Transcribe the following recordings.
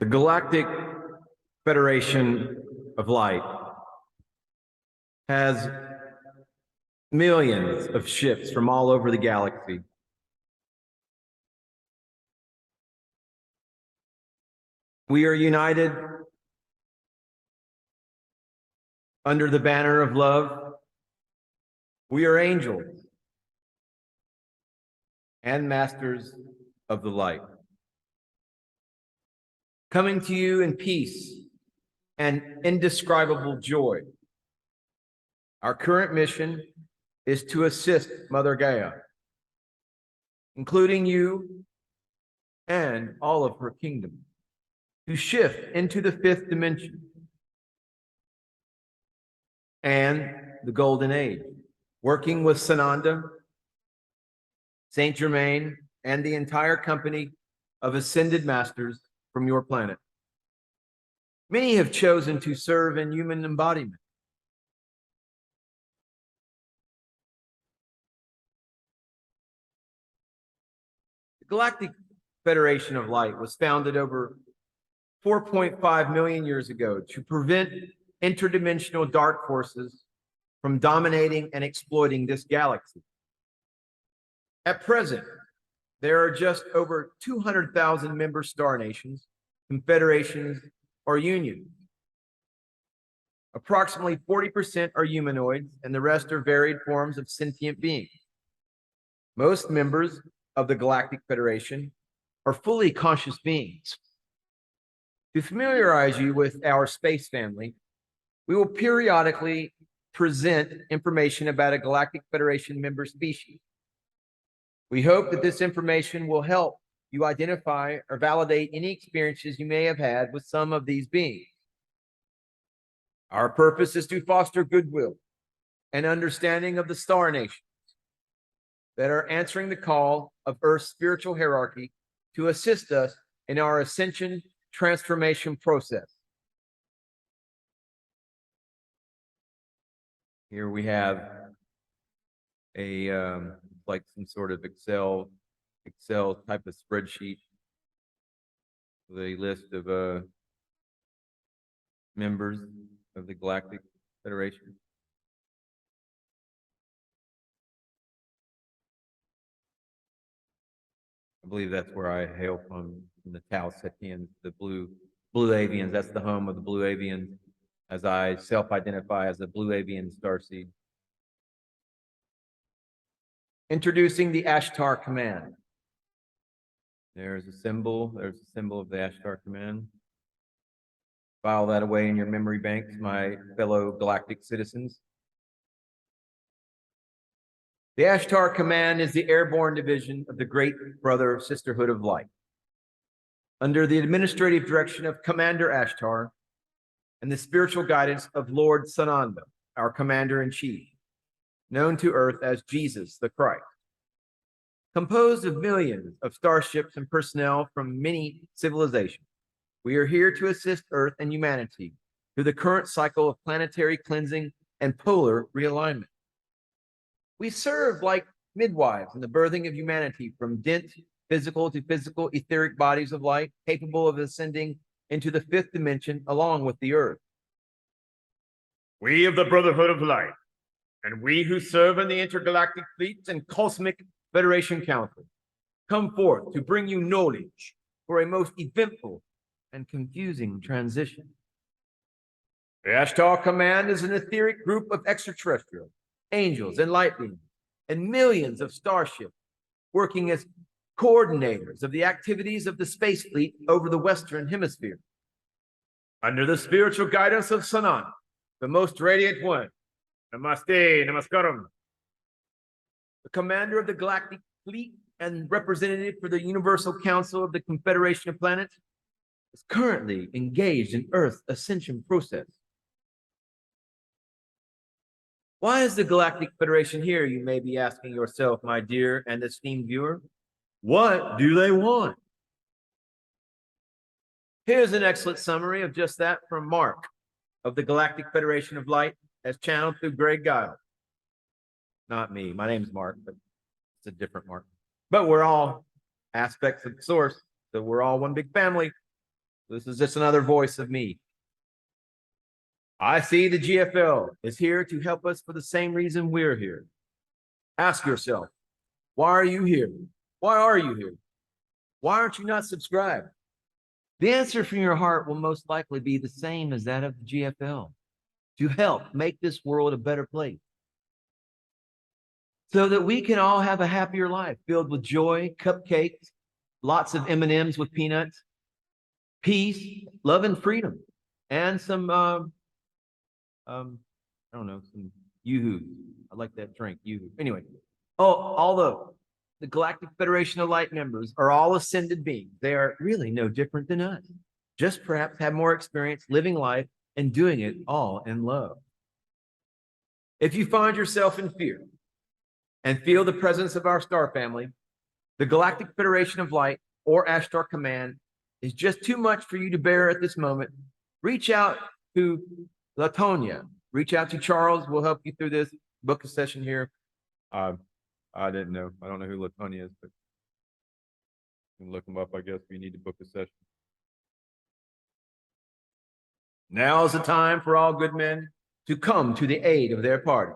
The Galactic Federation of Light has millions of ships from all over the galaxy. We are united under the banner of love. We are angels and masters of the light, coming to you in peace and indescribable joy. Our current mission is to assist Mother Gaia, including you and all of her kingdom, to shift into the fifth dimension and the Golden Age, working with Sananda, Saint Germain, and the entire company of ascended masters from your planet. Many have chosen to serve in human embodiment. The Galactic Federation of Light was founded over 4.5 million years ago to prevent interdimensional dark forces from dominating and exploiting this galaxy. At present, there are just over 200,000 member star nations, confederations, or unions. Approximately 40% are humanoids, and the rest are varied forms of sentient beings. Most members of the Galactic Federation are fully conscious beings. To familiarize you with our space family, we will periodically present information about a Galactic Federation member species. We hope that this information will help you identify or validate any experiences you may have had with some of these beings. Our purpose is to foster goodwill and understanding of the star nations that are answering the call of Earth's spiritual hierarchy to assist us in our ascension transformation process. Here we have a like some sort of Excel type of spreadsheet with a list of members of the Galactic Federation. I believe that's where I hail from the Tau Setians, the blue avians. That's the home of the blue avians, as I self-identify as a blue avian starseed. Introducing the Ashtar Command. There's a symbol of the Ashtar Command. File that away in your memory banks, my fellow galactic citizens. The Ashtar Command is the airborne division of the Great Brother Sisterhood of Light, under the administrative direction of Commander Ashtar and the spiritual guidance of Lord Sananda, our Commander-in-Chief, known to Earth as Jesus the Christ. Composed of millions of starships and personnel from many civilizations, we are here to assist Earth and humanity through the current cycle of planetary cleansing and polar realignment. We serve like midwives in the birthing of humanity from dense physical to physical etheric bodies of light capable of ascending into the fifth dimension along with the Earth. We of the Brotherhood of Light, and we who serve in the intergalactic fleets and cosmic Federation Council, come forth to bring you knowledge for a most eventful and confusing transition. The Ashtar Command is an etheric group of extraterrestrials, angels, and light beings, and millions of starships working as coordinators of the activities of the space fleet over the Western Hemisphere. Under the spiritual guidance of Sananda, the most radiant one, Namaste, Namaskaram, the commander of the Galactic Fleet and representative for the Universal Council of the Confederation of Planets, is currently engaged in Earth ascension process. Why is the Galactic Federation here, you may be asking yourself, my dear and esteemed viewer? What do they want? Here's an excellent summary of just that from Mark of the Galactic Federation of Light, as channeled through Greg Giles. Not me. My name's Mark, but it's a different Mark. But we're all aspects of the source, so we're all one big family. This is just another voice of me. I see the GFL is here to help us for the same reason we're here. Ask yourself, why are you here? Why are you here? Why aren't you not subscribed? The answer from your heart will most likely be the same as that of the GFL, to help make this world a better place, so that we can all have a happier life filled with joy, cupcakes, lots of M&Ms with peanuts, peace, love, and freedom, and some I don't know, some yoo-hoo. I like that drink, yoo-hoo. Anyway, although the Galactic Federation of Light members are all ascended beings, they are really no different than us, just perhaps have more experience living life and doing it all in love. If you find yourself in fear and feel the presence of our star family, the Galactic Federation of Light or Ashtar Command is just too much for you to bear at this moment. Reach out to Latonia. Reach out to Charles. We'll help you through this. Book a session here. I didn't know. I don't know who Latonia is, but you can look him up, I guess, if you need to book a session. Now is the time for all good men to come to the aid of their party.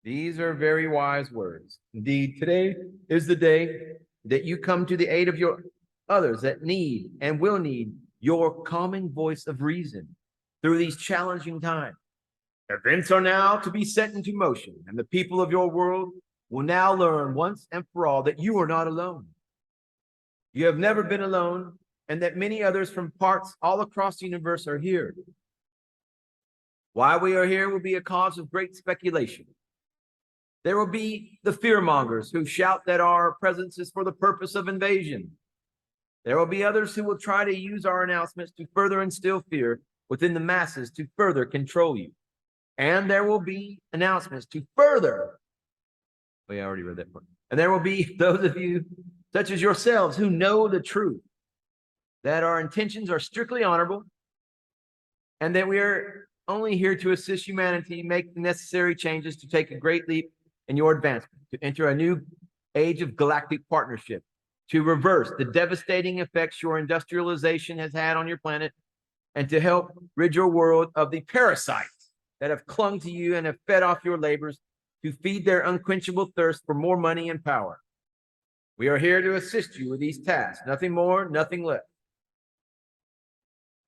These are very wise words. Indeed, today is the day that you come to the aid of your others that need and will need your calming voice of reason through these challenging times. Events are now to be set into motion, and the people of your world will now learn once and for all that you are not alone. You have never been alone, and that many others from parts all across the universe are here. Why we are here will be a cause of great speculation. There will be the fearmongers who shout that our presence is for the purpose of invasion. There will be others who will try to use our announcements to further instill fear within the masses to further control you. And there will be announcements to further. I already read that part. And there will be those of you, such as yourselves, who know the truth, that our intentions are strictly honorable, and that we are only here to assist humanity make the necessary changes to take a great leap in your advancement, to enter a new age of galactic partnership, to reverse the devastating effects your industrialization has had on your planet, and to help rid your world of the parasites that have clung to you and have fed off your labors to feed their unquenchable thirst for more money and power. We are here to assist you with these tasks, nothing more, nothing less.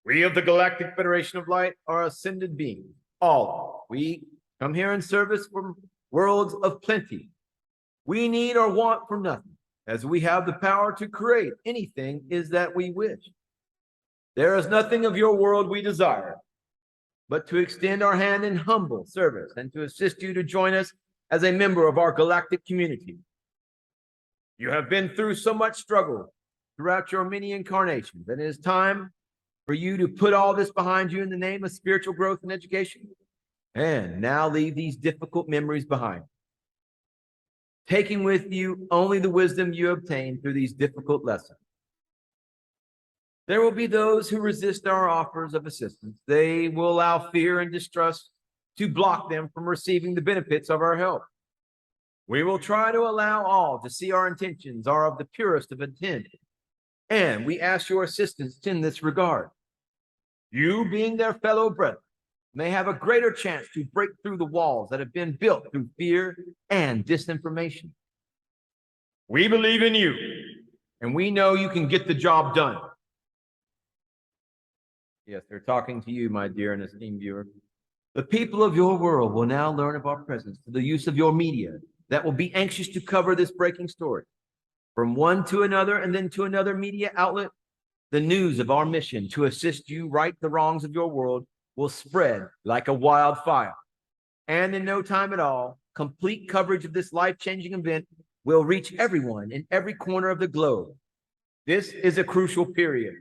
We of the Galactic Federation of Light are ascended beings, all. We come here in service for worlds of plenty. We need or want for nothing, as we have the power to create anything is that we wish. There is nothing of your world we desire, but to extend our hand in humble service and to assist you to join us as a member of our galactic community. You have been through so much struggle throughout your many incarnations, and it is time for you to put all this behind you in the name of spiritual growth and education, and now leave these difficult memories behind, taking with you only the wisdom you obtained through these difficult lessons. There will be those who resist our offers of assistance. They will allow fear and distrust to block them from receiving the benefits of our help. We will try to allow all to see our intentions are of the purest of intent, and we ask your assistance in this regard. You, being their fellow brethren, may have a greater chance to break through the walls that have been built through fear and disinformation. We believe in you, and we know you can get the job done. Yes, they're talking to you, my dear and esteemed viewer. The people of your world will now learn of our presence through the use of your media that will be anxious to cover this breaking story. From one to another and then to another media outlet, the news of our mission to assist you right the wrongs of your world will spread like a wildfire. And in no time at all, complete coverage of this life-changing event will reach everyone in every corner of the globe. This is a crucial period.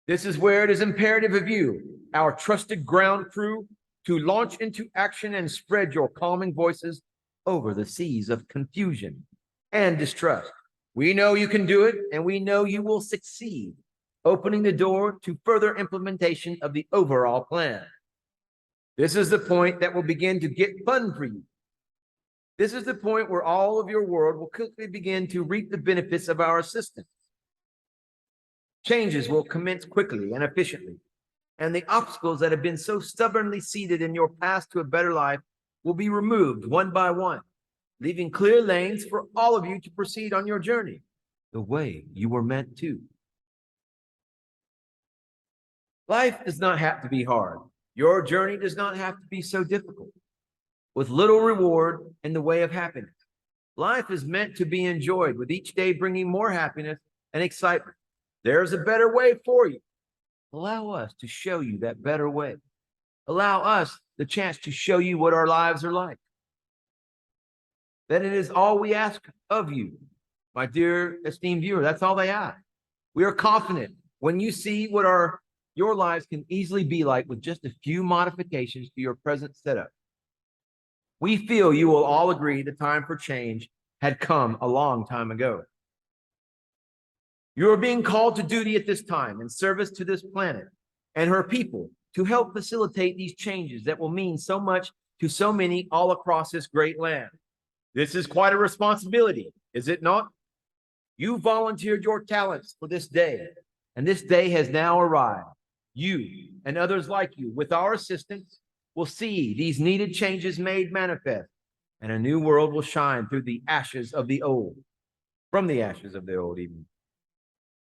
This is where it is imperative of you, our trusted ground crew, to launch into action and spread your calming voices over the seas of confusion and distrust. We know you can do it, and we know you will succeed, opening the door to further implementation of the overall plan. This is the point that will begin to get fun for you. This is the point where all of your world will quickly begin to reap the benefits of our assistance. Changes will commence quickly and efficiently, and the obstacles that have been so stubbornly seated in your path to a better life will be removed one by one, leaving clear lanes for all of you to proceed on your journey the way you were meant to. Life does not have to be hard. Your journey does not have to be so difficult, with little reward in the way of happiness. Life is meant to be enjoyed, with each day bringing more happiness and excitement. There's a better way for you. Allow us to show you that better way. Allow us the chance to show you what our lives are like. That it is all we ask of you, my dear esteemed viewer. That's all they ask. We are confident when you see what your lives can easily be like with just a few modifications to your present setup. We feel you will all agree the time for change had come a long time ago. You are being called to duty at this time in service to this planet and her people to help facilitate these changes that will mean so much to so many all across this great land. This is quite a responsibility, is it not? You volunteered your talents for this day, and this day has now arrived. You and others like you, with our assistance, will see these needed changes made manifest, and a new world will shine through the ashes of the old, from the ashes of the old even.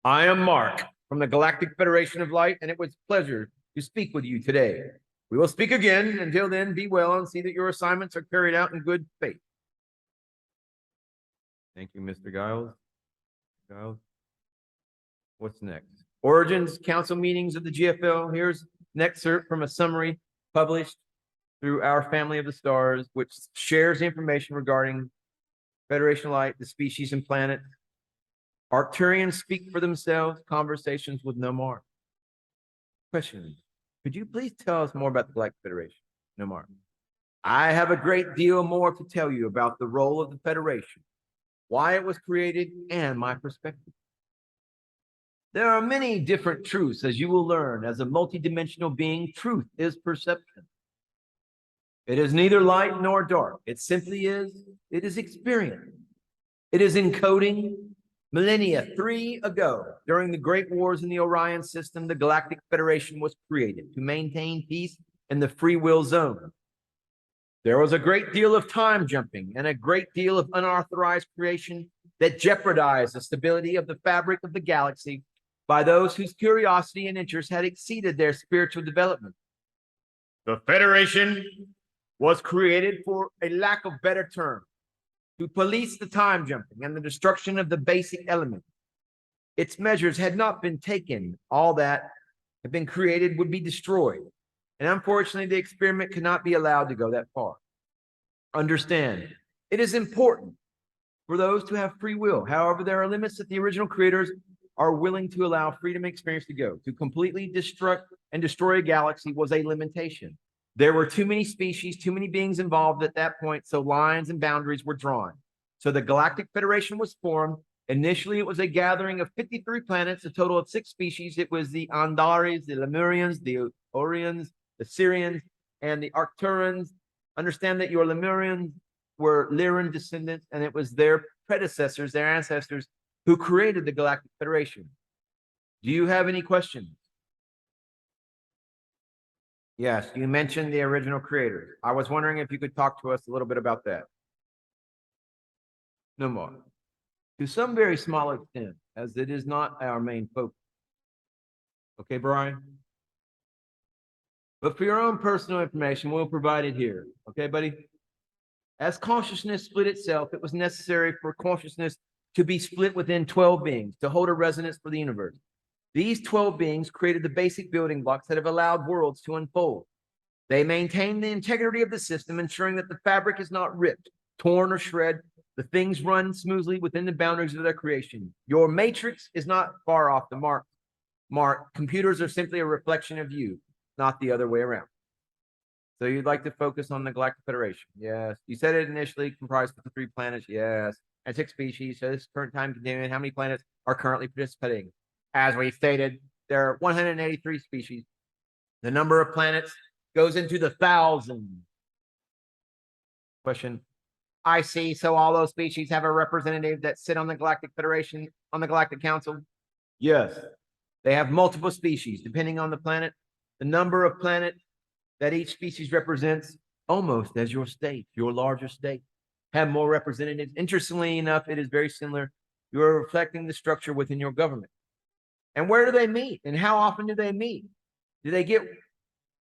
I am Mark from the Galactic Federation of Light, and it was a pleasure to speak with you today. We will speak again. Until then, be well and see that your assignments are carried out in good faith. Thank you, Mr. Giles. What's next? Origins, council meetings of the GFL. Here's an excerpt from a summary published through our Family of the Stars, which shares information regarding Federation of Light, the species and planet. Arcturians speak for themselves, conversations with Nomar. Question: could you please tell us more about the Galactic Federation, Nomar? I have a great deal more to tell you about the role of the Federation, why it was created, and my perspective. There are many different truths, as you will learn. As a multidimensional being, truth is perception. It is neither light nor dark. It simply is. It is experience. It is encoding. Millennia 3 ago, during the Great Wars in the Orion system, the Galactic Federation was created to maintain peace in the free will zone. There was a great deal of time jumping and a great deal of unauthorized creation that jeopardized the stability of the fabric of the galaxy by those whose curiosity and interest had exceeded their spiritual development. The Federation was created, for a lack of better term, to police the time jumping and the destruction of the basic element. Its measures had not been taken. All that had been created would be destroyed. And unfortunately, the experiment could not be allowed to go that far. Understand, it is important for those to have free will. However, there are limits that the original creators are willing to allow freedom and experience to go. To completely destruct and destroy a galaxy was a limitation. There were too many species, too many beings involved at that point, so lines and boundaries were drawn. So the Galactic Federation was formed. Initially, it was a gathering of 53 planets, a total of 6 species. It was the Andaris, the Lemurians, the Orions, the Syrians, and the Arcturians. Understand that your Lemurians were Lyran descendants, and it was their predecessors, their ancestors, who created the Galactic Federation. Do you have any questions? Yes, you mentioned the original creators. I was wondering if you could talk to us a little bit about that. No more. To some very small extent, as it is not our main focus. Okay, Brian? But for your own personal information, we'll provide it here. Okay, buddy? As consciousness split itself, it was necessary for consciousness to be split within 12 beings to hold a resonance for the universe. These 12 beings created the basic building blocks that have allowed worlds to unfold. They maintain the integrity of the system, ensuring that the fabric is not ripped, torn, or shred. The things run smoothly within the boundaries of their creation. Your matrix is not far off the mark. Computers are simply a reflection of you, not the other way around. So you'd like to focus on the Galactic Federation? Yes. You said it initially comprised of 3 planets? Yes. And 6 species. So this current time continuing, how many planets are currently participating? As we stated, there are 183 species. The number of planets goes into the thousands. Question: I see. So all those species have a representative that sit on the Galactic Federation, on the Galactic Council? Yes. They have multiple species, depending on the planet, the number of planet that each species represents, almost as your state, your larger state, have more representatives. Interestingly enough, it is very similar. You are reflecting the structure within your government. And where do they meet? And how often do they meet? Do they get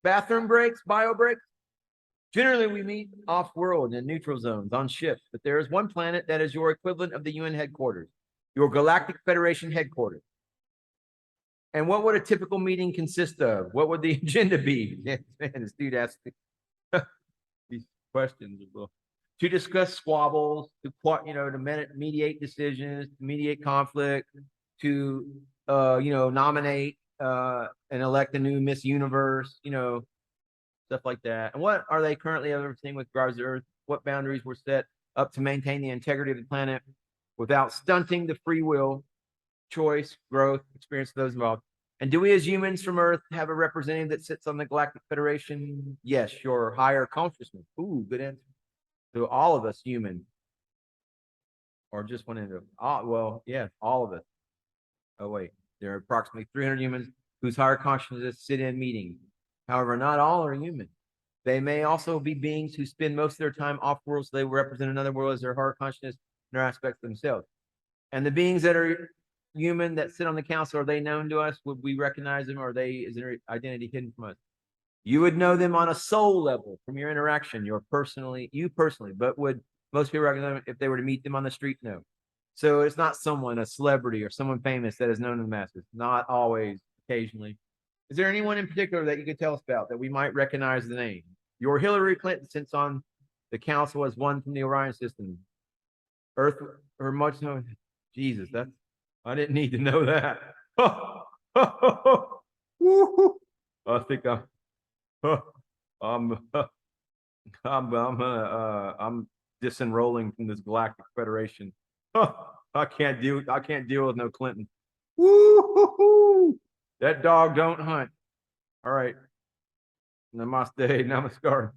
bathroom breaks, bio breaks? Generally, we meet off-world in neutral zones on ships, but there is one planet that is your equivalent of the UN headquarters, your Galactic Federation headquarters. And what would a typical meeting consist of? What would the agenda be? Man, this dude asked these questions. To discuss squabbles, to mediate decisions, to mediate conflict, to nominate and elect a new Miss Universe, stuff like that. And what are they currently overseeing with regards to Earth? What boundaries were set up to maintain the integrity of the planet without stunting the free will, choice, growth, experience of those involved? And do we as humans from Earth have a representative that sits on the Galactic Federation? Yes, your higher consciousness. Ooh, good answer. So all of us human, or just one end of, well, yeah, all of us. Oh, wait, there are approximately 300 humans whose higher consciousness sit in meetings. However, not all are human. They may also be beings who spend most of their time off-world, so they represent another world as their higher consciousness and their aspects themselves. And the beings that are human that sit on the council, are they known to us? Would we recognize them, or is their identity hidden from us? You would know them on a soul level from your interaction, you personally, but would most people recognize them if they were to meet them on the street? No. So it's not someone, a celebrity or someone famous that is known to the masses. Not always, occasionally. Is there anyone in particular that you could tell us about that we might recognize the name? Your Hillary Clinton sits on the council as one from the Orion system. Earth, or much known. Jesus, I didn't need to know that. I think I'm disenrolling from this Galactic Federation. I can't deal with no Clinton. Woo-hoo-hoo. That dog don't hunt. All right. Namaste, namaskar.